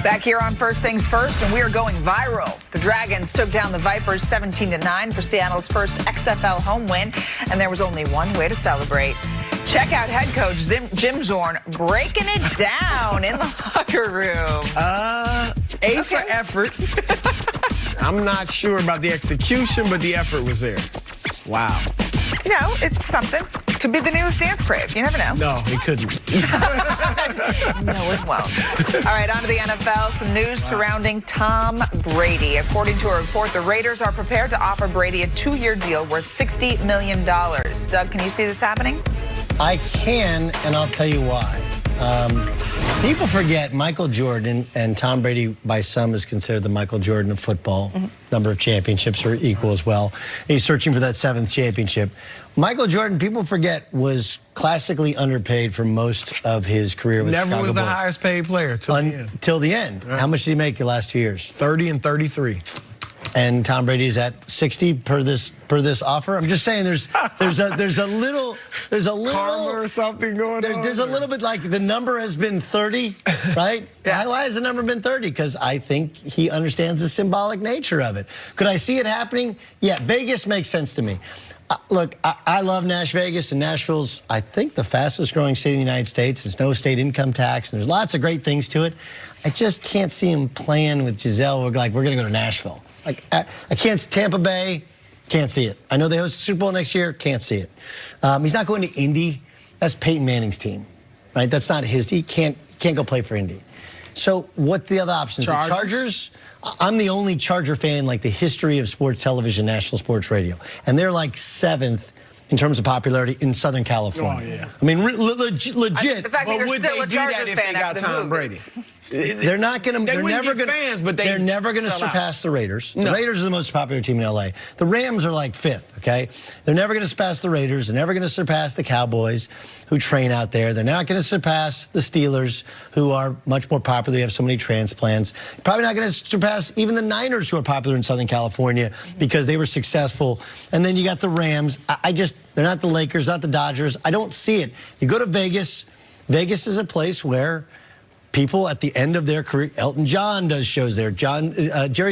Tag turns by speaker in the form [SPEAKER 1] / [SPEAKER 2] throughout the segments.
[SPEAKER 1] Back here on First Things First, and we are going viral. The Dragons took down the Vipers 17-9 for Seattle's first XFL home win, and there was only one way to celebrate. Check out head coach Jim Zorn breaking it down in the locker room.
[SPEAKER 2] A for effort. I'm not sure about the execution, but the effort was there. Wow.
[SPEAKER 1] You know, it's something. Could be the newest dance crave. You never know.
[SPEAKER 2] No, it couldn't.
[SPEAKER 1] No, it won't. All right, on to the NFL. Some news surrounding Tom Brady. According to a report, the Raiders are prepared to offer Brady a 2-year deal worth $60 million. Doug, can you see this happening?
[SPEAKER 3] I can, and I'll tell you why. People forget Michael Jordan, and Tom Brady by some is considered the Michael Jordan of football. Number of championships are equal as well. He's searching for that 7th championship. Michael Jordan, people forget, was classically underpaid for most of his career with
[SPEAKER 2] Never
[SPEAKER 3] Chicago
[SPEAKER 2] was the
[SPEAKER 3] Bulls.
[SPEAKER 2] highest paid player
[SPEAKER 3] till the end. Right. How much did he make the last 2 years?
[SPEAKER 2] 30 and 33.
[SPEAKER 3] And Tom Brady is at 60 per this offer. I'm just saying there's a little
[SPEAKER 2] karma or something going on.
[SPEAKER 3] There's a little bit like the number has been 30, right?
[SPEAKER 1] Yeah.
[SPEAKER 3] Why has the number been 30? Because I think he understands the symbolic nature of it. Could I see it happening? Yeah, Vegas makes sense to me. Look, I love Vegas, and Nashville's, I think, the fastest growing state in the United States. There's no state income tax, and there's lots of great things to it. I just can't see him playing with Giselle. We're going to go to Nashville. Like, I can't, Tampa Bay, can't see it. I know they host the Super Bowl next year, can't see it. He's not going to Indy. That's Peyton Manning's team, right? That's not his. He can't go play for Indy. So what's the other options?
[SPEAKER 2] Chargers?
[SPEAKER 3] The Chargers? I'm the only Charger fan in, like, the history of sports television, national sports radio. And they're like 7th in terms of popularity in Southern California. Oh, yeah. I mean, legit.
[SPEAKER 1] The fact that you're still a Chargers fan after the movies.
[SPEAKER 3] They're not going to. They're never going to. They're never going to surpass the Raiders.
[SPEAKER 2] No.
[SPEAKER 3] The Raiders are the most popular team in LA. The Rams are like 5th. Okay, they're never going to surpass the Raiders. They're never going to surpass the Cowboys, who train out there. They're not going to surpass the Steelers, who are much more popular. They have so many transplants. Probably not going to surpass even the Niners, who are popular in Southern California because they were successful. And then you got the Rams. They're not the Lakers, not the Dodgers. I don't see it. You go to Vegas. Vegas is a place where people at the end of their career, Elton John does shows there. Jerry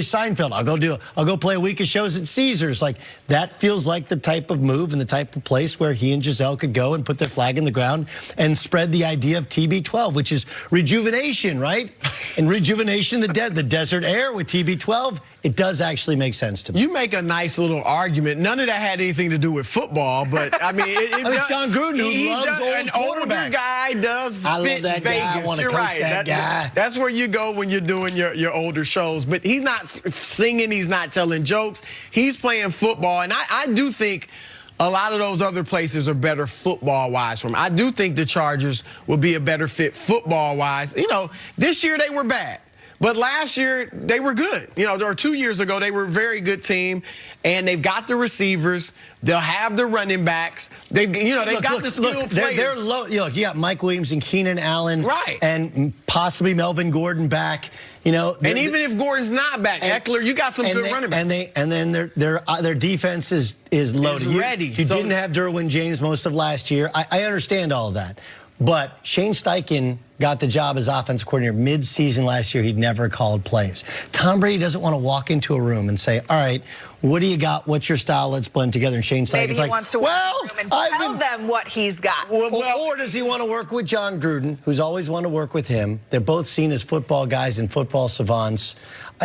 [SPEAKER 3] Seinfeld, I'll go play a week of shows at Caesars. Like, that feels like the type of move and the type of place where he and Giselle could go and put their flag in the ground and spread the idea of TB12, which is rejuvenation, right? And rejuvenation, the desert air with TB12. It does actually make sense to me.
[SPEAKER 2] You make a nice little argument. None of that had anything to do with football, but I mean,
[SPEAKER 3] it's John Gruden who loves
[SPEAKER 2] an older guy does fit
[SPEAKER 3] that
[SPEAKER 2] Vegas.
[SPEAKER 3] Guy. I want to coach
[SPEAKER 2] right.
[SPEAKER 3] that guy.
[SPEAKER 2] That's where you go when you're doing your older shows. But he's not singing. He's not telling jokes. He's playing football, and I do think a lot of those other places are better football-wise for him. I do think the Chargers will be a better fit football-wise. You know, this year they were bad. But last year, they were good. You know, or 2 years ago, they were a very good team, and they've got the receivers. They'll have the running backs. They got the skilled players.
[SPEAKER 3] They're low. You got Mike Williams and Keenan Allen,
[SPEAKER 2] right,
[SPEAKER 3] and possibly Melvin Gordon back. You know,
[SPEAKER 2] and even if Gordon's not back, Eckler, you got some good running backs.
[SPEAKER 3] And then their defense is loaded.
[SPEAKER 2] Ready.
[SPEAKER 3] You didn't have Derwin James most of last year. I understand all of that. But Shane Steichen got the job as offensive coordinator mid-season last year. He'd never called plays. Tom Brady doesn't want to walk into a room and say, all right, what do you got? What's your style? Let's blend together. And Shane Steichen's
[SPEAKER 1] Maybe he
[SPEAKER 3] like,
[SPEAKER 1] wants to walk in the room and tell them what he's got.
[SPEAKER 3] Or does he want to work with John Gruden, who's always wanted to work with him? They're both seen as football guys and football savants.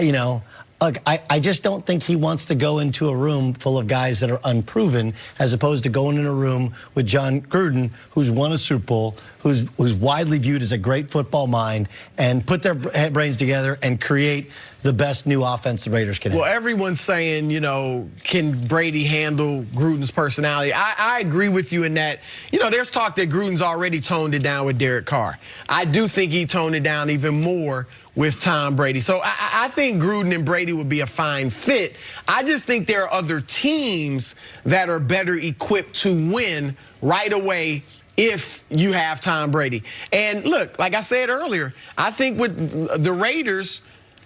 [SPEAKER 3] You know, look, I just don't think he wants to go into a room full of guys that are unproven, as opposed to going in a room with John Gruden, who's won a Super Bowl, who's widely viewed as a great football mind, and put their brains together and create the best new offense the Raiders can have.
[SPEAKER 2] Well, everyone's saying, you know, can Brady handle Gruden's personality? I agree with you in that, you know, there's talk that Gruden's already toned it down with Derek Carr. I do think he toned it down even more with Tom Brady. So I think Gruden and Brady would be a fine fit. I just think there are other teams that are better equipped to win right away if you have Tom Brady. And look, like I said earlier, I think with the Raiders,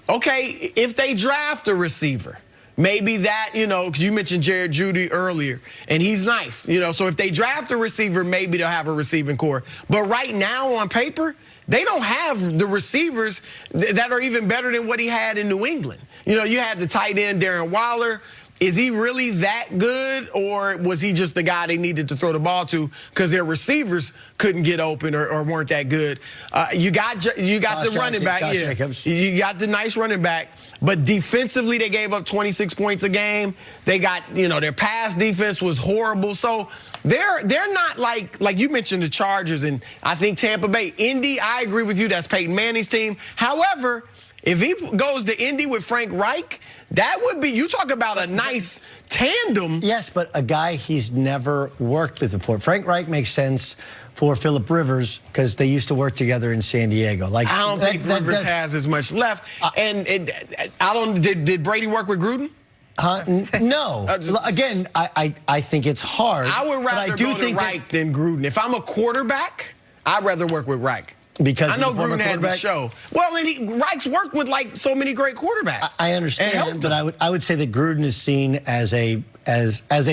[SPEAKER 2] okay, if they draft a receiver, maybe that, 'cause you mentioned Jared Judy earlier, and he's nice, so if they draft a receiver, maybe they'll have a receiving core. But right now on paper, they don't have the receivers that are even better than what he had in New England. You had the tight end, Darren Waller. Is he really that good, or was he just the guy they needed to throw the ball to because their receivers couldn't get open or weren't that good? You got the running back. Yeah. You got the nice running back. But defensively, they gave up 26 points a game. They got, their pass defense was horrible. So they're not like you mentioned the Chargers and I think Tampa Bay. Indy, I agree with you. That's Peyton Manning's team. However, if he goes to Indy with Frank Reich, that would be, you talk about a nice tandem.
[SPEAKER 3] Yes, but a guy he's never worked with before. Frank Reich makes sense for Phillip Rivers because they used to work together in San Diego.
[SPEAKER 2] I don't think Rivers has as much left. Did Brady work with Gruden?
[SPEAKER 3] No. Again, I think it's hard.
[SPEAKER 2] I would rather go to Reich than Gruden. If I'm a quarterback, I'd rather work with Reich.
[SPEAKER 3] Because
[SPEAKER 2] I know Gruden had the show. Well, and Reich's worked with so many great quarterbacks.
[SPEAKER 3] I understand, but I would say that Gruden is seen as a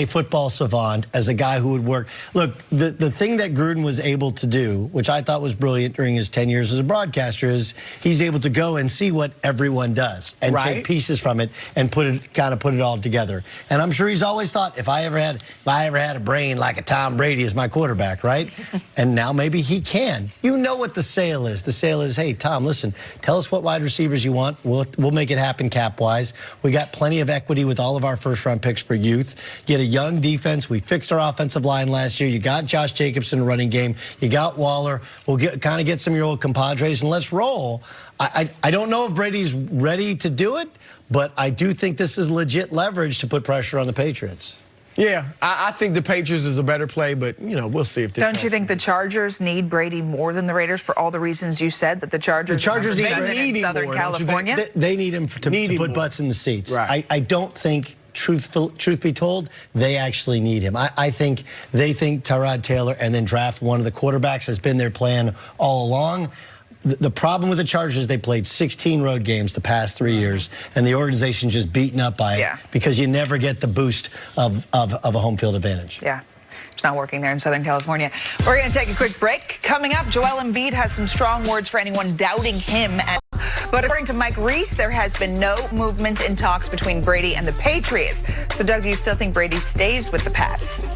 [SPEAKER 3] football savant, as a guy who would work. Look, the thing that Gruden was able to do, which I thought was brilliant during his 10 years as a broadcaster, is he's able to go and see what everyone does and take pieces from it and put it all together. And I'm sure he's always thought, if I ever had a brain like a Tom Brady as my quarterback, right? And now maybe he can. You know what the sale is. The sale is, hey, Tom, listen, tell us what wide receivers you want. We'll make it happen cap-wise. We got plenty of equity with all of our first-round picks for youth. Get a young defense. We fixed our offensive line last year. You got Josh Jacobs in the running game. You got Waller. We'll kind of get some of your old compadres, and let's roll. I don't know if Brady's ready to do it, but I do think this is legit leverage to put pressure on the Patriots.
[SPEAKER 2] Yeah, I think the Patriots is a better play, but, we'll see if this
[SPEAKER 1] Don't you think the Chargers need Brady more than the Raiders for all the reasons you said that the Chargers
[SPEAKER 2] need
[SPEAKER 1] in Southern California?
[SPEAKER 3] They need him to put butts in the seats.
[SPEAKER 2] Right.
[SPEAKER 3] I don't think, truth be told, they actually need him. I think they think Tyrod Taylor and then draft one of the quarterbacks has been their plan all along. The problem with the Chargers is they played 16 road games the past 3 years, and the organization's just beaten up by it because you never get the boost of a home field advantage.
[SPEAKER 1] Yeah. It's not working there in Southern California. We're going to take a quick break. Coming up, Joel Embiid has some strong words for anyone doubting him. But according to Mike Reese, there has been no movement in talks between Brady and the Patriots. So, Doug, do you still think Brady stays with the Pats?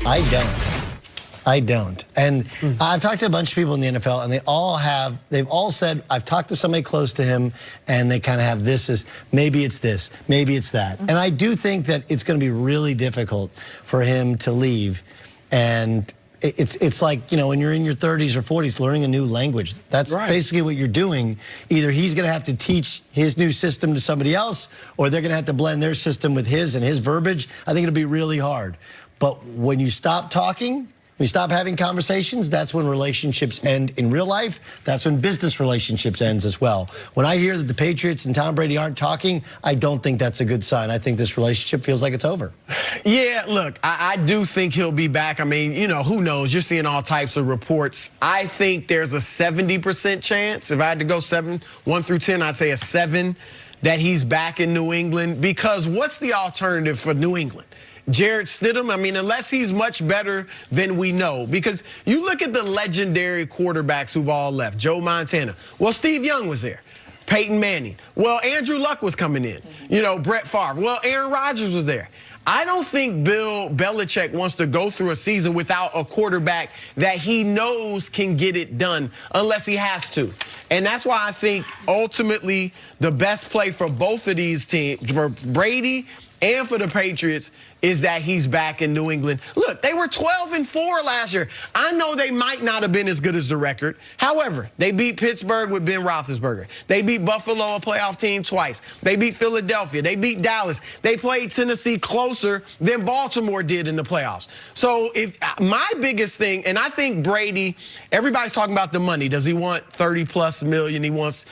[SPEAKER 3] I don't. And I've talked to a bunch of people in the NFL, and they've all said, I've talked to somebody close to him, and they kind of have this as, maybe it's this, maybe it's that. And I do think that it's going to be really difficult for him to leave. And it's like, when you're in your 30s or 40s, learning a new language. That's basically what you're doing. Either he's going to have to teach his new system to somebody else, or they're going to have to blend their system with his and his verbiage. I think it'll be really hard. But when you stop talking, we stop having conversations, that's when relationships end in real life. That's when business relationships ends as well. When I hear that the Patriots and Tom Brady aren't talking, I don't think that's a good sign. I think this relationship feels like it's over.
[SPEAKER 2] Yeah, look, I do think he'll be back. I mean, who knows? You're seeing all types of reports. I think there's a 70% chance. If I had to go 1 through 10, I'd say a 7 that he's back in New England. Because what's the alternative for New England? Jarrett Stidham, unless he's much better than we know. Because you look at the legendary quarterbacks who've all left. Joe Montana. Well, Steve Young was there. Peyton Manning. Well, Andrew Luck was coming in. Brett Favre. Well, Aaron Rodgers was there. I don't think Bill Belichick wants to go through a season without a quarterback that he knows can get it done unless he has to. And that's why I think ultimately the best play for both of these teams, for Brady and for the Patriots, is that he's back in New England. Look, they were 12-4 last year. I know they might not have been as good as the record. However, they beat Pittsburgh with Ben Roethlisberger. They beat Buffalo, a playoff team, twice. They beat Philadelphia. They beat Dallas. They played Tennessee closer than Baltimore did in the playoffs. So if my biggest thing, and I think Brady, everybody's talking about the money. Does he want 30+ million? He wants,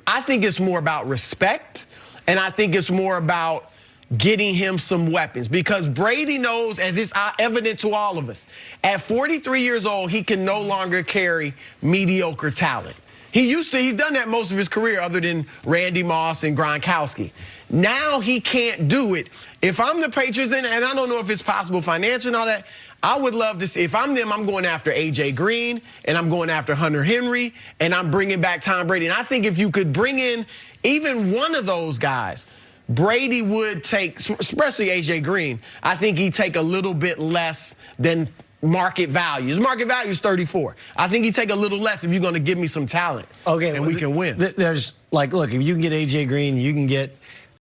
[SPEAKER 2] I think it's more about respect, and I think it's more about getting him some weapons, because Brady knows, as is evident to all of us, at 43 years old, he can no longer carry mediocre talent. He's done that most of his career other than Randy Moss and Gronkowski. Now he can't do it. If I'm the Patriots, and I don't know if it's possible financially and all that, I would love to see, if I'm them, I'm going after A.J. Green, and I'm going after Hunter Henry, and I'm bringing back Tom Brady. And I think if you could bring in even one of those guys, Brady would take, especially A.J. Green, I think he'd take a little bit less than market value. His market value is 34. I think he'd take a little less if you're going to give me some talent.
[SPEAKER 3] Okay,
[SPEAKER 2] and we can win.
[SPEAKER 3] There's, like, look, if you can get A.J. Green, you can get